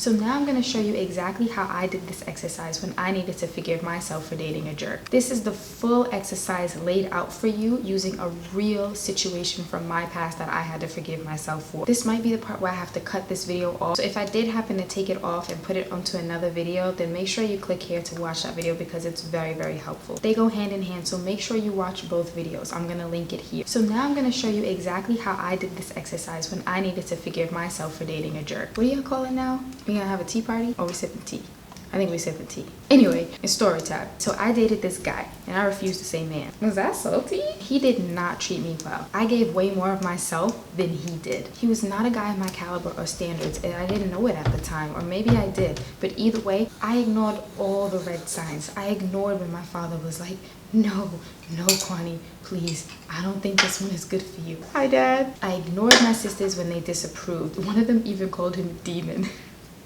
So now I'm going to show you exactly how I did this exercise when I needed to forgive myself for dating a jerk. This is the full exercise laid out for you using a real situation from my past that I had to forgive myself for. This might be the part where I have to cut this video off. So if I did happen to take it off and put it onto another video, then make sure you click here to watch that video because it's very, very helpful. They go hand in hand, so make sure you watch both videos. I'm going to link it here. So now I'm going to show you exactly how I did this exercise when I needed to forgive myself for dating a jerk. What do y'all call it now? We gonna have a tea party or we sipping tea? I think we sipping tea. Anyway, it's story time. So I dated this guy and I refused to say man. Was that salty? He did not treat me well. I gave way more of myself than he did. He was not a guy of my caliber or standards and I didn't know it at the time, or maybe I did. But either way, I ignored all the red signs. I ignored when my father was like, no, Kwani, please, I don't think this one is good for you. Hi, Dad. I ignored my sisters when they disapproved. One of them even called him demon.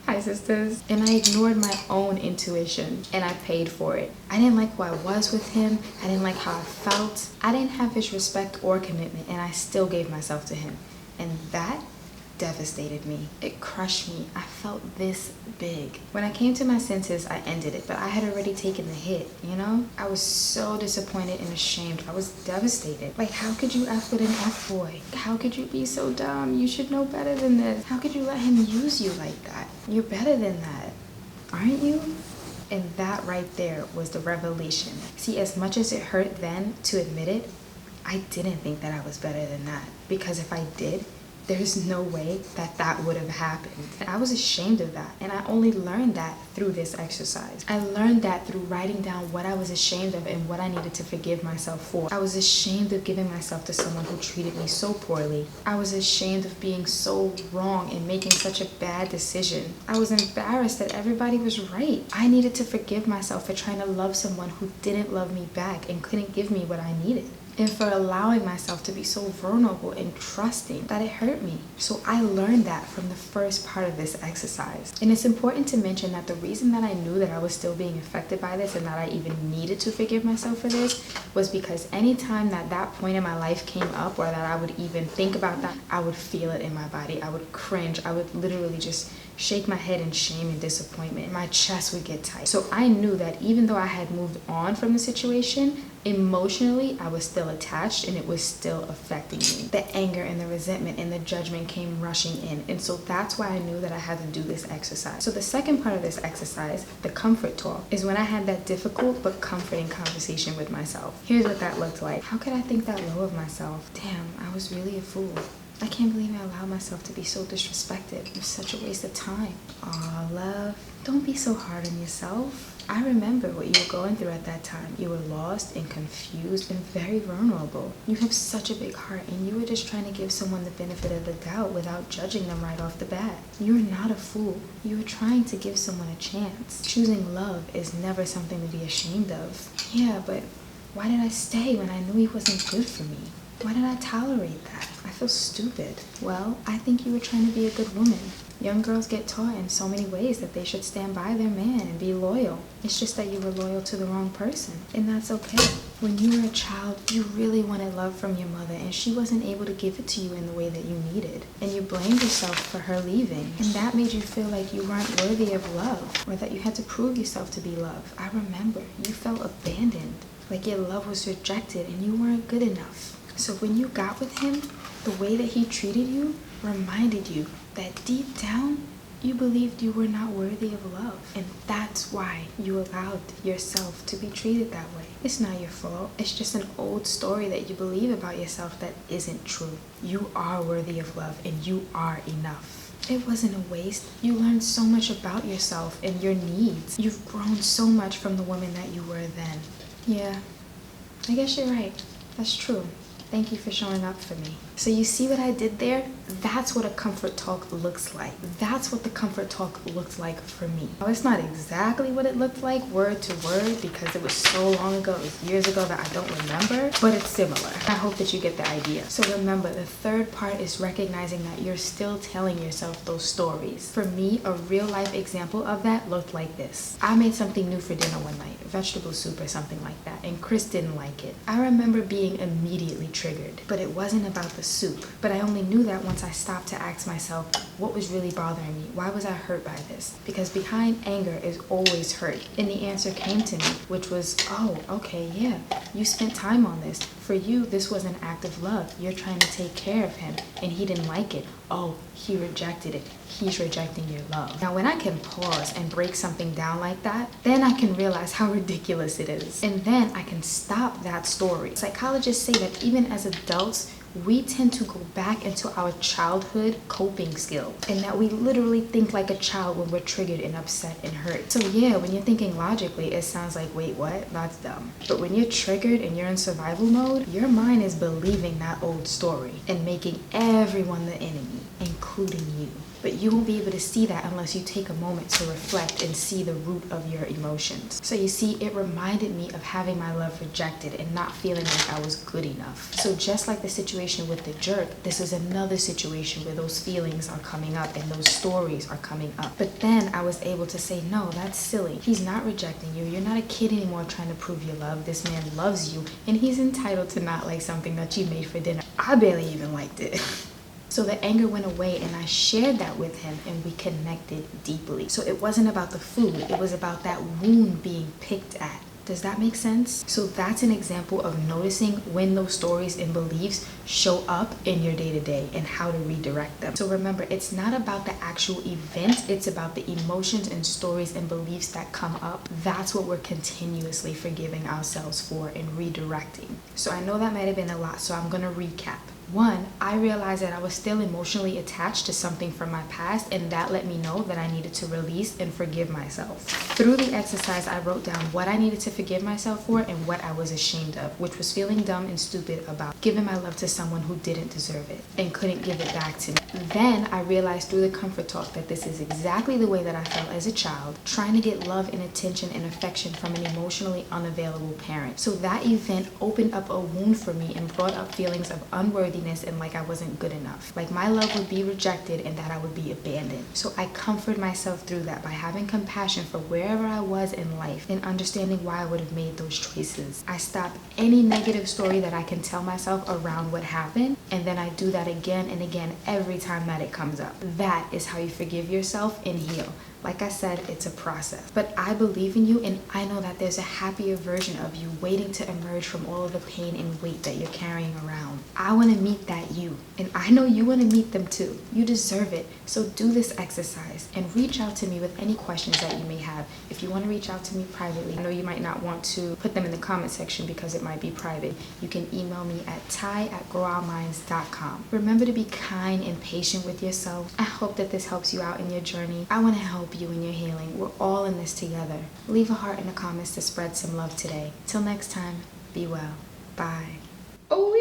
Hi, sisters. And I ignored my own intuition and I paid for it. I didn't like who I was with him. I didn't like how I felt. I didn't have his respect or commitment and I still gave myself to him. And that devastated me. It crushed me. I felt this big. When I came to my senses, I ended it, but I had already taken the hit, you know? I was so disappointed and ashamed. I was devastated. Like, how could you F with an F-boy? How could you be so dumb? You should know better than this. How could you let him use you like that? You're better than that, aren't you? And that right there was the revelation. See, as much as it hurt then to admit it, I didn't think that I was better than that. Because if I did, there's no way that that would have happened. And I was ashamed of that. And I only learned that through this exercise. I learned that through writing down what I was ashamed of and what I needed to forgive myself for. I was ashamed of giving myself to someone who treated me so poorly. I was ashamed of being so wrong and making such a bad decision. I was embarrassed that everybody was right. I needed to forgive myself for trying to love someone who didn't love me back and couldn't give me what I needed. And for allowing myself to be so vulnerable and trusting that it hurt me. So I learned that from the first part of this exercise. And it's important to mention that the reason that I knew that I was still being affected by this and that I even needed to forgive myself for this was because anytime that that point in my life came up or that I would even think about that, I would feel it in my body. I would cringe. I would literally just shake my head in shame and disappointment. My chest would get tight. So I knew that even though I had moved on from the situation, emotionally, I was still attached and it was still affecting me. The anger and the resentment and the judgment came rushing in. And so that's why I knew that I had to do this exercise. So the second part of this exercise, the comfort talk, is when I had that difficult but comforting conversation with myself. Here's what that looked like. How could I think that low of myself? Damn, I was really a fool. I can't believe I allowed myself to be so disrespected. It was such a waste of time. Aw, love, don't be so hard on yourself. I remember what you were going through at that time. You were lost and confused and very vulnerable. You have such a big heart and you were just trying to give someone the benefit of the doubt without judging them right off the bat. You're not a fool. You were trying to give someone a chance. Choosing love is never something to be ashamed of. Yeah, but why did I stay when I knew he wasn't good for me? Why did I tolerate that? I feel stupid. Well, I think you were trying to be a good woman. Young girls get taught in so many ways that they should stand by their man and be loyal. It's just that you were loyal to the wrong person, and that's okay. When you were a child, you really wanted love from your mother, and she wasn't able to give it to you in the way that you needed. And you blamed yourself for her leaving, and that made you feel like you weren't worthy of love, or that you had to prove yourself to be loved. I remember, you felt abandoned, like your love was rejected and you weren't good enough. So when you got with him, the way that he treated you reminded you that deep down, you believed you were not worthy of love. And that's why you allowed yourself to be treated that way. It's not your fault. It's just an old story that you believe about yourself that isn't true. You are worthy of love and you are enough. It wasn't a waste. You learned so much about yourself and your needs. You've grown so much from the woman that you were then. Yeah, I guess you're right. That's true. Thank you for showing up for me. So you see what I did there? That's what a comfort talk looks like. That's what the comfort talk looked like for me. Now, it's not exactly what it looked like word to word because it was so long ago, it was years ago that I don't remember, but it's similar. I hope that you get the idea. So remember, the third part is recognizing that you're still telling yourself those stories. For me, a real life example of that looked like this. I made something new for dinner one night, vegetable soup or something like that, and Chris didn't like it. I remember being immediately triggered, but it wasn't about the soup. But I only knew that once I stopped to ask myself, what was really bothering me? Why was I hurt by this? Because behind anger is always hurt. And the answer came to me, which was, oh, okay, yeah, you spent time on this. For you, this was an act of love. You're trying to take care of him, and he didn't like it. Oh, he rejected it. He's rejecting your love. Now, when I can pause and break something down like that, then I can realize how ridiculous it is. And then I can stop that story. Psychologists say that even as adults, we tend to go back into our childhood coping skills, and that we literally think like a child when we're triggered and upset and hurt. So yeah, when you're thinking logically, it sounds like, wait, what? That's dumb. But when you're triggered and you're in survival mode, your mind is believing that old story and making everyone the enemy, including you. But you won't be able to see that unless you take a moment to reflect and see the root of your emotions. So you see, it reminded me of having my love rejected and not feeling like I was good enough. So just like the situation with the jerk, this is another situation where those feelings are coming up and those stories are coming up. But then I was able to say, no, that's silly. He's not rejecting you. You're not a kid anymore trying to prove your love. This man loves you, and he's entitled to not like something that you made for dinner. I barely even liked it. So the anger went away, and I shared that with him, and we connected deeply. So it wasn't about the food, it was about that wound being picked at. Does that make sense? So that's an example of noticing when those stories and beliefs show up in your day-to-day and how to redirect them. So remember, it's not about the actual event, it's about the emotions and stories and beliefs that come up. That's what we're continuously forgiving ourselves for and redirecting. So I know that might have been a lot, so I'm gonna recap. 1, I realized that I was still emotionally attached to something from my past, and that let me know that I needed to release and forgive myself. Through the exercise, I wrote down what I needed to forgive myself for and what I was ashamed of, which was feeling dumb and stupid about giving my love to someone who didn't deserve it and couldn't give it back to me. Then I realized through the comfort talk that this is exactly the way that I felt as a child, trying to get love and attention and affection from an emotionally unavailable parent. So that event opened up a wound for me and brought up feelings of unworthiness and like I wasn't good enough. Like my love would be rejected and that I would be abandoned. So I comforted myself through that by having compassion for wherever I was in life and understanding why I would have made those choices. I stop any negative story that I can tell myself around what happened, and then I do that again and again every time that it comes up. That is how you forgive yourself and heal. Like I said, it's a process. But I believe in you, and I know that there's a happier version of you waiting to emerge from all of the pain and weight that you're carrying around. I want to meet that you, and I know you want to meet them too. You deserve it. So do this exercise and reach out to me with any questions that you may have. If you want to reach out to me privately, I know you might not want to put them in the comment section because it might be private. You can email me at ty@growourminds.com. Remember to be kind and patient with yourself. I hope that this helps you out in your journey. I want to help you in your healing. We're all in this together. Leave a heart in the comments to spread some love today. Till next time, be well. Bye. Oh,